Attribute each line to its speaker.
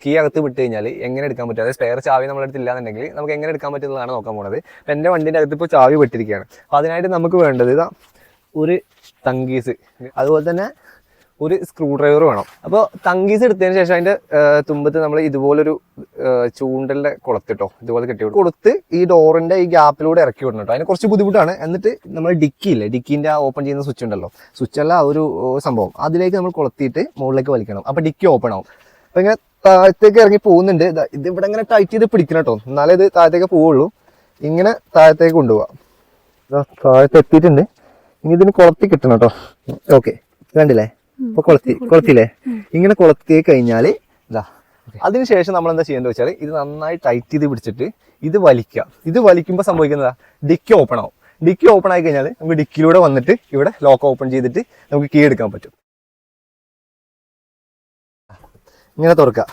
Speaker 1: Key അകത്ത് വിട്ട് കഴിഞ്ഞാൽ എങ്ങനെ എടുക്കാൻ പറ്റും, അതായത് സ്പെയർ ചാവി നമ്മുടെ അടുത്ത് ഇല്ലാന്നുണ്ടെങ്കിൽ നമുക്ക് എങ്ങനെ എടുക്കാൻ പറ്റുന്നതാണ് നോക്കാൻ പോകുന്നത്. അപ്പം എൻ്റെ വണ്ടീൻ്റെ അകത്ത് ഇപ്പോൾ ചാവി പെട്ടിരിക്കുകയാണ്. അപ്പോൾ അതിനായിട്ട് നമുക്ക് വേണ്ടത് ഇതാ ഒരു തങ്കീസ്, അതുപോലെ തന്നെ ഒരു സ്ക്രൂ ഡ്രൈവർ വേണം. അപ്പോൾ തങ്കീസ് എടുത്തതിന് ശേഷം അതിൻ്റെ തുമ്പത്ത് നമ്മൾ ഇതുപോലൊരു ചൂണ്ടലിൻ്റെ കുളത്തിട്ടോ ഇതുപോലെ കെട്ടി കൊടുത്ത് ഈ ഡോറിൻ്റെ ഈ ഗ്യാപ്പിലൂടെ ഇറക്കി വിടണം കേട്ടോ. അതിന് കുറച്ച് ബുദ്ധിമുട്ടാണ്. എന്നിട്ട് നമ്മൾ ഡിക്കിയില്ലേ, ഡിക്കിൻ്റെ ആ ഓപ്പൺ ചെയ്യുന്ന സ്വിച്ച് ഉണ്ടല്ലോ, സ്വിച്ചല്ല ഒരു സംഭവം, അതിലേക്ക് നമ്മൾ കൊളുത്തിയിട്ട് മുകളിലേക്ക് വലിക്കണം. അപ്പോൾ ഡിക്കി ഓപ്പൺ ആവും. അപ്പോൾ ഇങ്ങനെ താഴത്തേക്ക് ഇറങ്ങി പോകുന്നുണ്ട്. ഇത് ഇവിടെ ഇങ്ങനെ ടൈറ്റ് ചെയ്ത് പിടിക്കണം കേട്ടോ, എന്നാലേ ഇത് താഴത്തേക്ക് പോവുള്ളൂ. ഇങ്ങനെ താഴത്തേക്ക് കൊണ്ടുപോകാം. താഴത്ത് എത്തിയിട്ടുണ്ട്. ഇനി ഇതിന് കൊളത്തി കിട്ടണം കേട്ടോ. ഓക്കെ, കണ്ടില്ലേ? അപ്പൊ കൊളത്തില്ലേ? ഇങ്ങനെ കൊളത്തി കഴിഞ്ഞാല് ഇതാ. അതിനുശേഷം നമ്മൾ എന്താ ചെയ്യേണ്ടത് വെച്ചാൽ ഇത് നന്നായി ടൈറ്റ് ചെയ്ത് പിടിച്ചിട്ട് ഇത് വലിക്കുക. ഇത് വലിക്കുമ്പോൾ സംഭവിക്കുന്നതാ, ഡിക്കി ഓപ്പൺ ആവും. ഡിക്കി ഓപ്പൺ ആയി കഴിഞ്ഞാൽ നമുക്ക് ഡിക്കിലൂടെ വന്നിട്ട് ഇവിടെ ലോക്ക് ഓപ്പൺ ചെയ്തിട്ട് നമുക്ക് കീ എടുക്കാൻ പറ്റും. ഇങ്ങനെ തുറക്കുക.